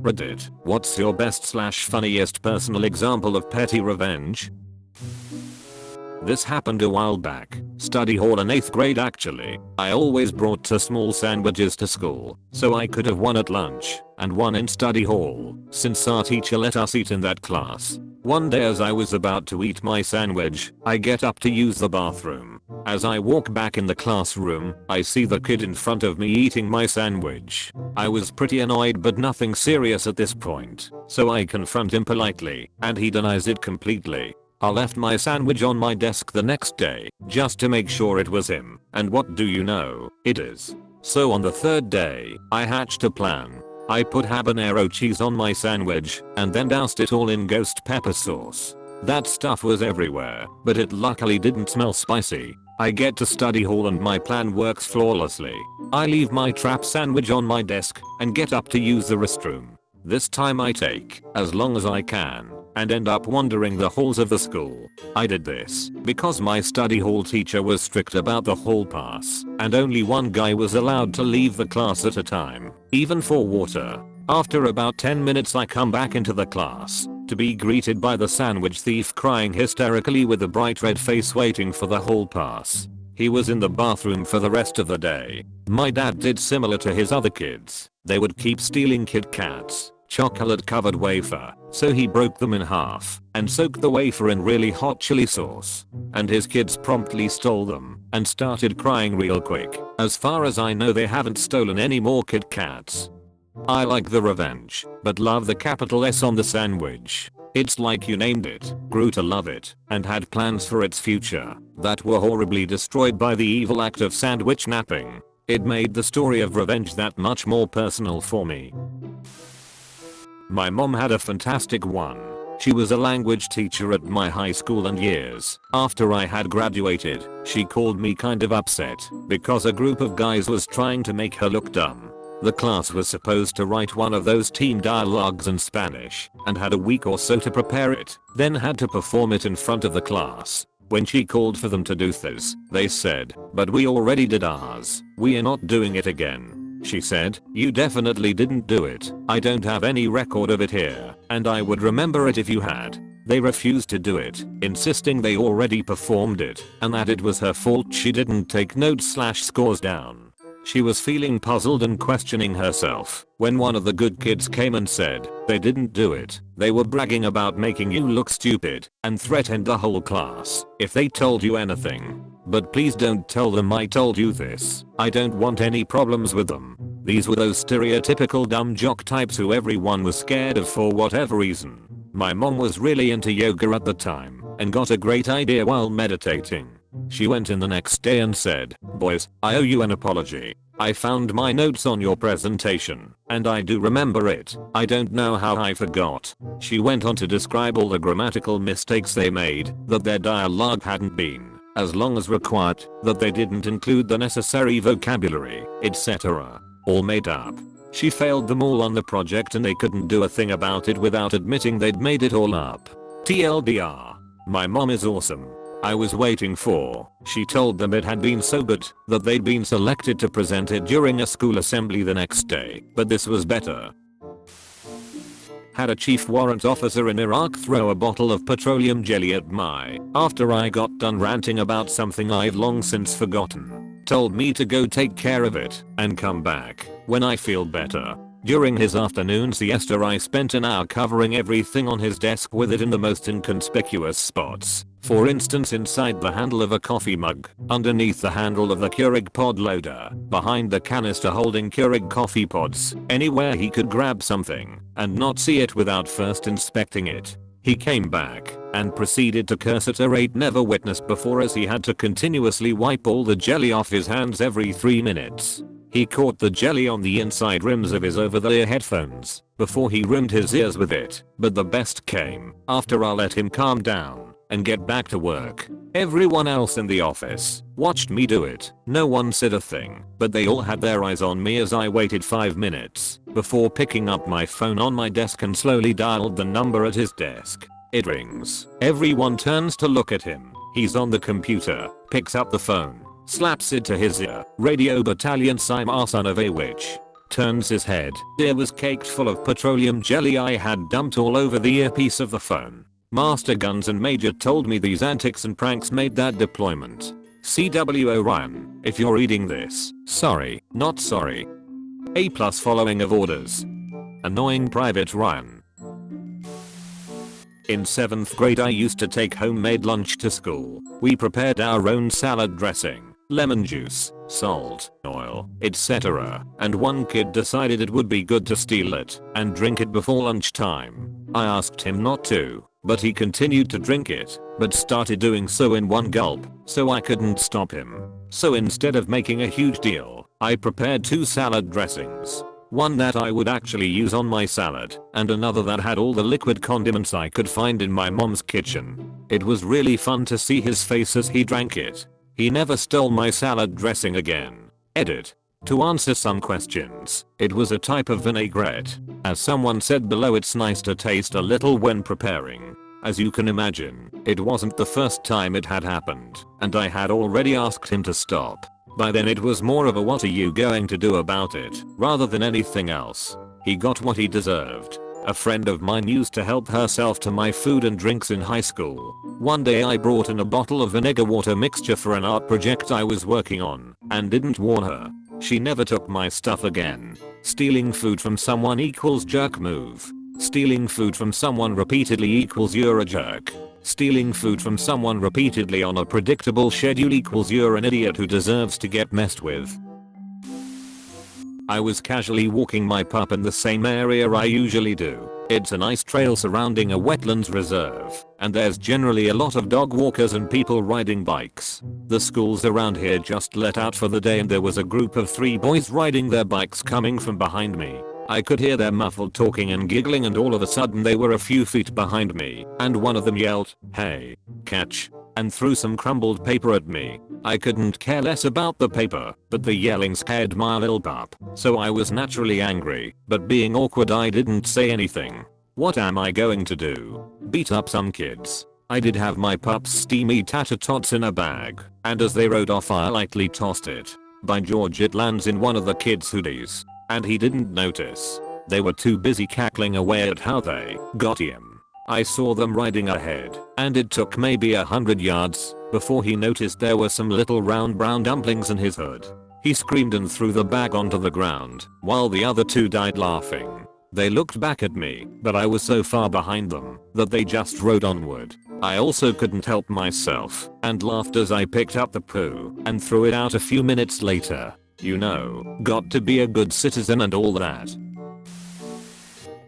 Reddit, what's your best/funniest personal example of petty revenge? This happened a while back. Study hall in 8th grade actually. I always brought 2 small sandwiches to school, so I could have one at lunch and one in study hall, since our teacher let us eat in that class. One day as I was about to eat my sandwich, I get up to use the bathroom. As I walk back in the classroom, I see the kid in front of me eating my sandwich. I was pretty annoyed but nothing serious at this point, so I confront him politely, and he denies it completely. I left my sandwich on my desk the next day, just to make sure it was him, and what do you know, it is. So on the 3rd day, I hatched a plan. I put habanero cheese on my sandwich, and then doused it all in ghost pepper sauce. That stuff was everywhere, but it luckily didn't smell spicy. I get to study hall and my plan works flawlessly. I leave my trap sandwich on my desk, and get up to use the restroom. This time I take as long as I can, and end up wandering the halls of the school. I did this because my study hall teacher was strict about the hall pass, and only one guy was allowed to leave the class at a time, even for water. After about 10 minutes I come back into the class, to be greeted by the sandwich thief crying hysterically with a bright red face waiting for the hall pass. He was in the bathroom for the rest of the day. My dad did similar to his other kids. They would keep stealing Kit Kats, chocolate covered wafer, so he broke them in half and soaked the wafer in really hot chili sauce. And his kids promptly stole them and started crying real quick. As far as I know they haven't stolen any more Kit Kats. I like the revenge, but love the capital S on the sandwich. It's like you named it, grew to love it, and had plans for its future that were horribly destroyed by the evil act of sandwich napping. It made the story of revenge that much more personal for me. My mom had a fantastic one. She was a language teacher at my high school, and years after I had graduated, she called me kind of upset because a group of guys was trying to make her look dumb. The class was supposed to write one of those team dialogues in Spanish and had a week or so to prepare it, then had to perform it in front of the class. When she called for them to do this, they said, "But we already did ours. We are not doing it again." She said, "You definitely didn't do it. I don't have any record of it here, and I would remember it if you had." They refused to do it, insisting they already performed it and that it was her fault she didn't take notes/scores down. She was feeling puzzled and questioning herself when one of the good kids came and said, "They didn't do it. They were bragging about making you look stupid," and threatened the whole class if they told you anything. "But please don't tell them I told you this. I don't want any problems with them." These were those stereotypical dumb jock types who everyone was scared of for whatever reason. My mom was really into yoga at the time and got a great idea while meditating. She went in the next day and said, "Boys, I owe you an apology. I found my notes on your presentation, and I do remember it. I don't know how I forgot." She went on to describe all the grammatical mistakes they made, that their dialogue hadn't been as long as required, that they didn't include the necessary vocabulary, etc. All made up. She failed them all on the project and they couldn't do a thing about it without admitting they'd made it all up. TLDR. My mom is awesome. I was waiting for, she told them it had been so good that they'd been selected to present it during a school assembly the next day, but this was better. Had a chief warrant officer in Iraq throw a bottle of petroleum jelly at me after I got done ranting about something I've long since forgotten. Told me to go take care of it and come back when I feel better. During his afternoon siesta I spent an hour covering everything on his desk with it in the most inconspicuous spots. For instance, inside the handle of a coffee mug, underneath the handle of the Keurig pod loader, behind the canister holding Keurig coffee pods, anywhere he could grab something and not see it without first inspecting it. He came back and proceeded to curse at a rate never witnessed before, as he had to continuously wipe all the jelly off his hands every 3 minutes. He caught the jelly on the inside rims of his over-the-ear headphones before he rimmed his ears with it, but the best came after I let him calm down and get back to work. Everyone else in the office watched me do it. No one said a thing, but they all had their eyes on me as I waited 5 minutes before picking up my phone on my desk and slowly dialed the number at his desk. It rings. Everyone turns to look at him. He's on the computer, picks up the phone, slaps it to his ear. "Radio Battalion, I'm son of a witch. turns his head. Ear was caked full of petroleum jelly I had dumped all over the earpiece of the phone. Master Guns and Major told me these antics and pranks made that deployment. CWO Ryan, if you're reading this, sorry, not sorry. A+ following of orders. Annoying Private Ryan. In 7th grade I used to take homemade lunch to school. We prepared our own salad dressing, lemon juice, salt, oil, etc. And one kid decided it would be good to steal it and drink it before lunchtime. I asked him not to, but he continued to drink it, but started doing so in one gulp, so I couldn't stop him. So instead of making a huge deal, I prepared 2 salad dressings. One that I would actually use on my salad, and another that had all the liquid condiments I could find in my mom's kitchen. It was really fun to see his face as he drank it. He never stole my salad dressing again. Edit. To answer some questions, it was a type of vinaigrette. As someone said below, it's nice to taste a little when preparing. As you can imagine, it wasn't the first time it had happened, and I had already asked him to stop. By then it was more of a "what are you going to do about it?" rather than anything else. He got what he deserved. A friend of mine used to help herself to my food and drinks in high school. One day I brought in a bottle of vinegar water mixture for an art project I was working on, and didn't warn her. She never took my stuff again. Stealing food from someone equals jerk move. Stealing food from someone repeatedly equals you're a jerk. Stealing food from someone repeatedly on a predictable schedule equals you're an idiot who deserves to get messed with. I was casually walking my pup in the same area I usually do. It's a nice trail surrounding a wetlands reserve, and there's generally a lot of dog walkers and people riding bikes. The schools around here just let out for the day, and there was a group of 3 boys riding their bikes coming from behind me. I could hear their muffled talking and giggling, and all of a sudden they were a few feet behind me, and one of them yelled, "Hey, catch," and threw some crumbled paper at me. I couldn't care less about the paper, but the yelling scared my little pup, so I was naturally angry, but being awkward I didn't say anything. What am I going to do? Beat up some kids? I did have my pup's steamy tater tots in a bag, and as they rode off I lightly tossed it. By George, it lands in one of the kids' hoodies. And he didn't notice. They were too busy cackling away at how they got him. I saw them riding ahead, and it took maybe 100 yards before he noticed there were some little round brown dumplings in his hood. He screamed and threw the bag onto the ground, while the other 2 died laughing. They looked back at me, but I was so far behind them that they just rode onward. I also couldn't help myself, and laughed as I picked up the poo and threw it out a few minutes later. You know, got to be a good citizen and all that.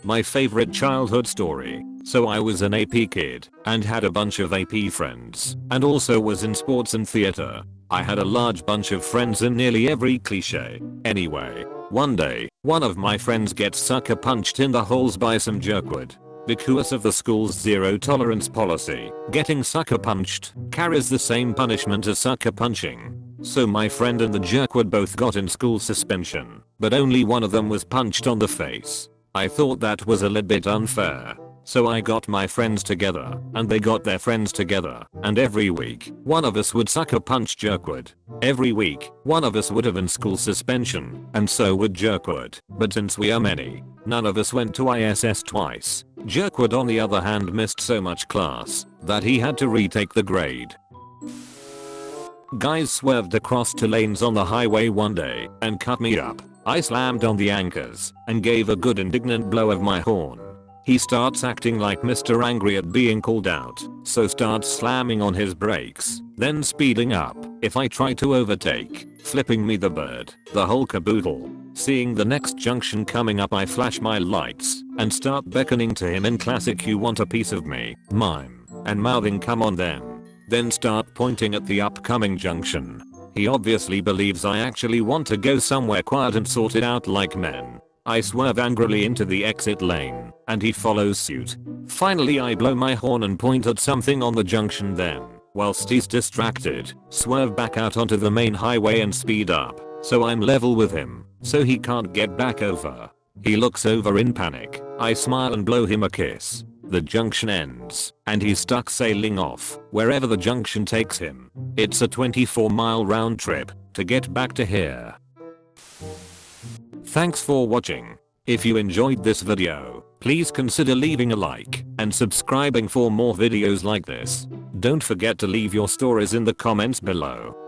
My favorite childhood story. So I was an AP kid and had a bunch of AP friends, and also was in sports and theater. I had a large bunch of friends in nearly every cliche. Anyway, one day, one of my friends gets sucker punched in the holes by some jerkwood. Because of the school's zero tolerance policy, getting sucker punched carries the same punishment as sucker punching. So my friend and the jerkwood both got in school suspension, but only one of them was punched on the face. I thought that was a little bit unfair. So I got my friends together, and they got their friends together, and every week, one of us would sucker punch jerkwood. Every week, one of us would have in school suspension, and so would jerkwood. But since we are many, none of us went to ISS twice. Jerkwood on the other hand missed so much class that he had to retake the grade. Guys swerved across 2 lanes on the highway one day and cut me up. I slammed on the anchors and gave a good indignant blow of my horn. He starts acting like Mr. Angry at being called out, so starts slamming on his brakes, then speeding up if I try to overtake, flipping me the bird, the whole caboodle. Seeing the next junction coming up, I flash my lights and start beckoning to him in classic "you want a piece of me" mime, and mouthing "come on then start pointing at the upcoming junction. He obviously believes I actually want to go somewhere quiet and sort it out like men. I swerve angrily into the exit lane, and he follows suit. Finally I blow my horn and point at something on the junction, then, whilst he's distracted, swerve back out onto the main highway and speed up, so I'm level with him, so he can't get back over. He looks over in panic. I smile and blow him a kiss. The junction ends, and he's stuck sailing off, wherever the junction takes him. It's a 24-mile round trip to get back to here. Thanks for watching. If you enjoyed this video, please consider leaving a like and subscribing for more videos like this. Don't forget to leave your stories in the comments below.